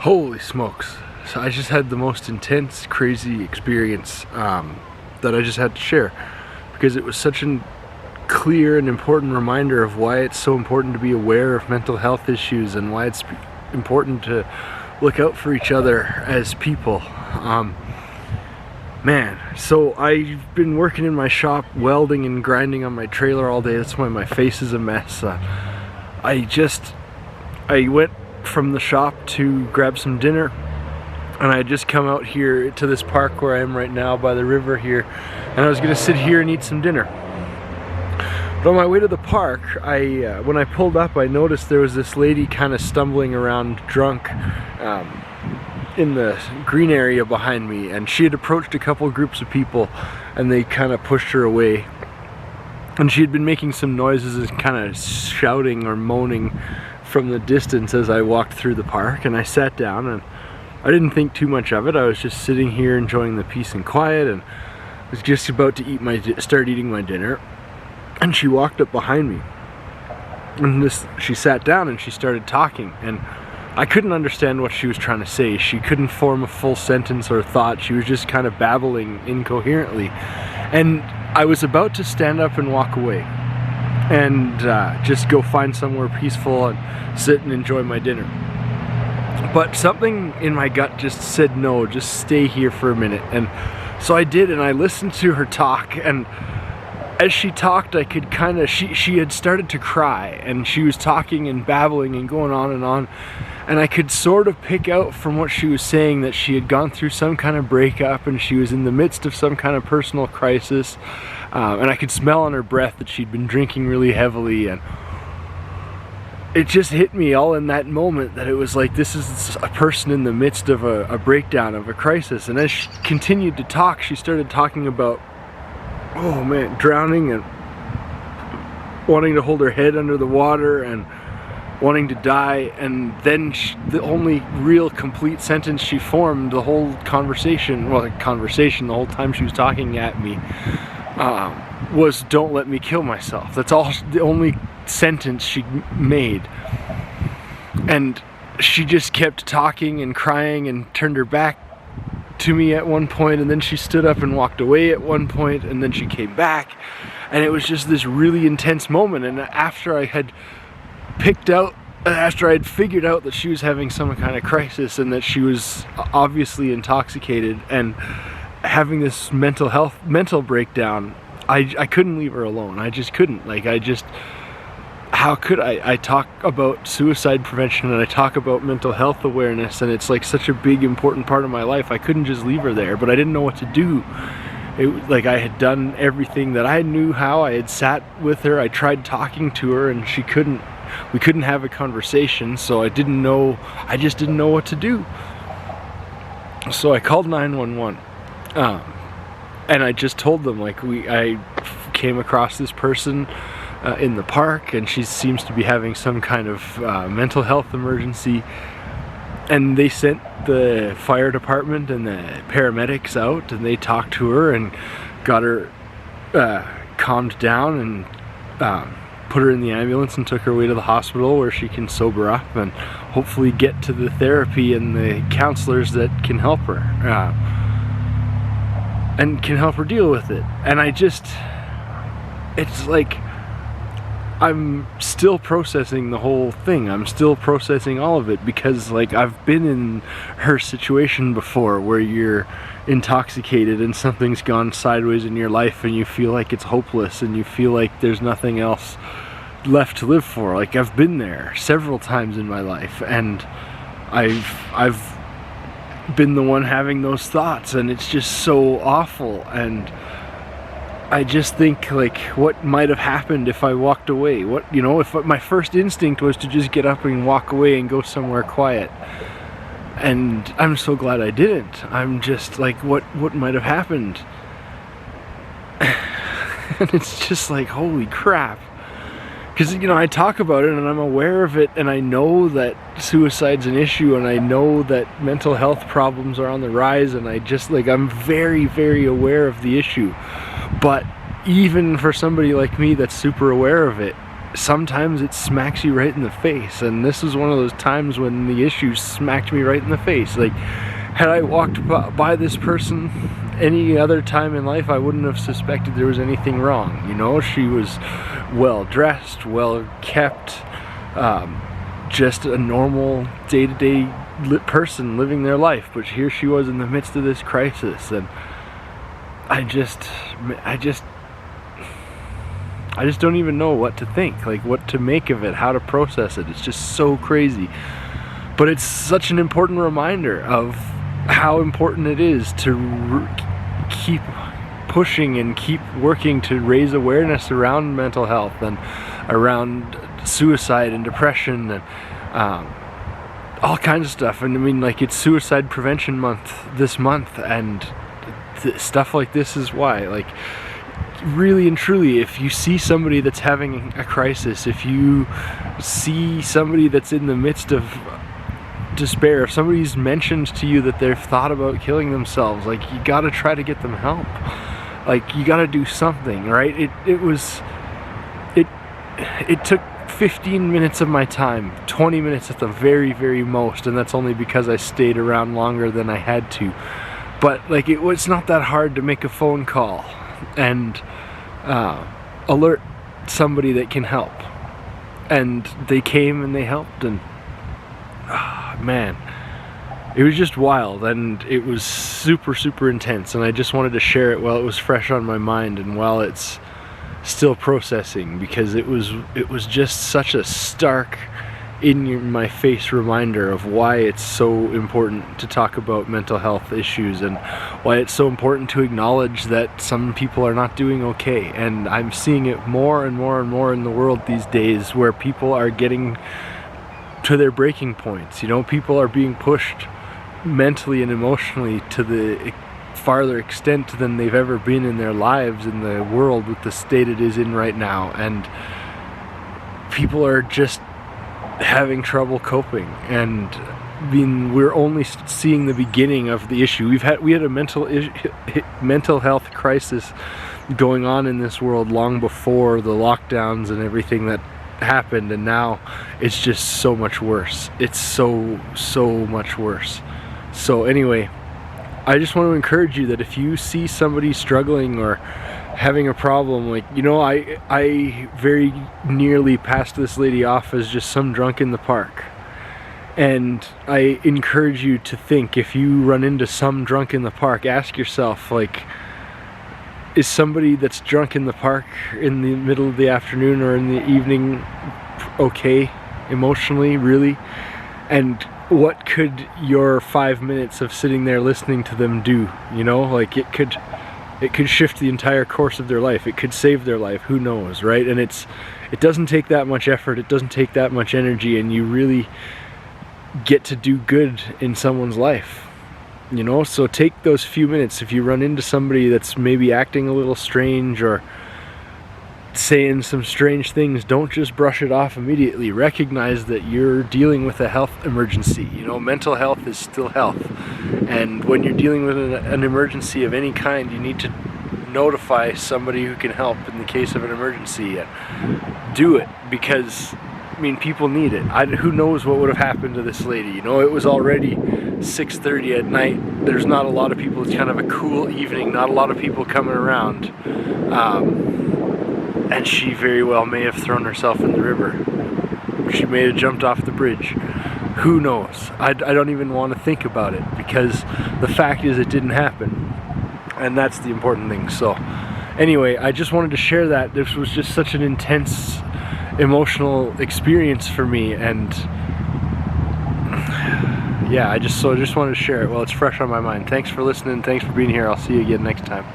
Holy smokes. So I just had the most intense, crazy experience that I just had to share, because it was such a clear and important reminder of why it's so important to be aware of mental health issues and why it's important to look out for each other as people. Man, so I've been working in my shop, welding and grinding on my trailer all day. That's why my face is a mess. I went from the shop to grab some dinner, and I had just come out here to this park where I am right now by the river here, and I was gonna sit here and eat some dinner. But on my way to the park, when I pulled up, I noticed there was this lady kind of stumbling around drunk in the green area behind me, and she had approached a couple groups of people and they kind of pushed her away, and she had been making some noises and kind of shouting or moaning from the distance as I walked through the park. And I sat down and I didn't think too much of it. I was just sitting here enjoying the peace and quiet, and was just about to start eating my dinner, and she walked up behind me, and she sat down and she started talking, and I couldn't understand what she was trying to say. She couldn't form a full sentence or thought. She was just kind of babbling incoherently. And I was about to stand up and walk away and just go find somewhere peaceful and sit and enjoy my dinner. But something in my gut just said, no, just stay here for a minute. And so I did, and I listened to her talk, and as she talked, I could kind of, she had started to cry, and she was talking and babbling and going on, and I could sort of pick out from what she was saying that she had gone through some kind of breakup and she was in the midst of some kind of personal crisis, and I could smell on her breath that she'd been drinking really heavily, and it just hit me all in that moment that it was like, this is a person in the midst of a breakdown, of a crisis. And as she continued to talk, she started talking about, oh man, drowning and wanting to hold her head under the water and wanting to die. And then the only real complete sentence she formed the whole conversation, the whole time she was talking at me, was, don't let me kill myself. That's all, the only sentence she made. And she just kept talking and crying and turned her back to me at one point, and then she stood up and walked away at one point, and then she came back, and it was just this really intense moment. And after I had figured out that she was having some kind of crisis and that she was obviously intoxicated and having this mental breakdown, I couldn't leave her alone. I just couldn't. How could I talk about suicide prevention and I talk about mental health awareness, and it's like such a big important part of my life. I couldn't just leave her there, but I didn't know what to do. I had done everything that I knew how. I had sat with her, I tried talking to her, and we couldn't have a conversation, so I just didn't know what to do. So I called 911, and I just told them, I came across this person in the park, and she seems to be having some kind of mental health emergency, and they sent the fire department and the paramedics out, and they talked to her and got her calmed down and put her in the ambulance and took her away to the hospital where she can sober up and hopefully get to the therapy and the counselors that can help her and can help her deal with it. And it's like, I'm still processing the whole thing. I'm still processing all of it, because I've been in her situation before where you're intoxicated and something's gone sideways in your life and you feel like it's hopeless and you feel like there's nothing else left to live for. I've been there several times in my life, and I've been the one having those thoughts, and it's just so awful. And I just think, what might have happened if I walked away? If my first instinct was to just get up and walk away and go somewhere quiet. And I'm so glad I didn't. I'm just what might have happened? And it's just holy crap. Because, I talk about it and I'm aware of it, and I know that suicide's an issue, and I know that mental health problems are on the rise, and I just, I'm very, very aware of the issue. But even for somebody like me that's super aware of it, sometimes it smacks you right in the face, and this was one of those times when the issue smacked me right in the face. Like, had I walked by this person any other time in life, I wouldn't have suspected there was anything wrong. You know, she was well dressed, well kept, just a normal day-to-day person living their life, but here she was in the midst of this crisis, and I just don't even know what to think, like what to make of it, how to process it. It's just so crazy. But it's such an important reminder of how important it is to keep pushing and keep working to raise awareness around mental health and around suicide and depression and all kinds of stuff. And I mean, like, it's Suicide Prevention Month this month, and stuff like this is why. Like, really and truly, if you see somebody that's having a crisis, if you see somebody that's in the midst of despair, if somebody's mentioned to you that they've thought about killing themselves, like, you gotta try to get them help. Like, you gotta do something, right? It took 15 minutes of my time, 20 minutes at the very, very most, and that's only because I stayed around longer than I had to. But like, it's not that hard to make a phone call and alert somebody that can help. And they came and they helped, and man, it was just wild, and it was super, super intense, and I just wanted to share it while it was fresh on my mind and while it's still processing, because it was just such a stark, in my face reminder of why it's so important to talk about mental health issues, and why it's so important to acknowledge that some people are not doing okay. And I'm seeing it more and more and more in the world these days, where people are getting to their breaking points. You know, people are being pushed mentally and emotionally to the farther extent than they've ever been in their lives in the world with the state it is in right now, and people are just having trouble coping. And I mean, we're only seeing the beginning of the issue. We had a mental health crisis going on in this world long before the lockdowns and everything that happened, and now it's just so much worse. It's so much worse. So anyway, I just want to encourage you that if you see somebody struggling or having a problem, like, you know, I very nearly passed this lady off as just some drunk in the park. And I encourage you to think, if you run into some drunk in the park, ask yourself, like, is somebody that's drunk in the park in the middle of the afternoon or in the evening okay emotionally, really? And what could your 5 minutes of sitting there listening to them do? You know, like, it could shift the entire course of their life. It could save their life. Who knows, right? And it doesn't take that much effort. It doesn't take that much energy, and you really get to do good in someone's life. You know, so take those few minutes. If you run into somebody that's maybe acting a little strange or saying some strange things, don't just brush it off immediately. Recognize that you're dealing with a health emergency. You know, mental health is still health, and when you're dealing with an emergency of any kind, you need to notify somebody who can help in the case of an emergency, and do it, because I mean, people need it. Who knows what would have happened to this lady? You know, it was already 6:30 at night. There's not a lot of people. It's kind of a cool evening, not a lot of people coming around. And she very well may have thrown herself in the river. She may have jumped off the bridge. Who knows? I don't even want to think about it, because the fact is it didn't happen. And that's the important thing. So anyway, I just wanted to share that. This was just such an intense emotional experience for me, and yeah, I just wanted to share it while it's fresh on my mind. Thanks for listening. Thanks for being here. I'll see you again next time.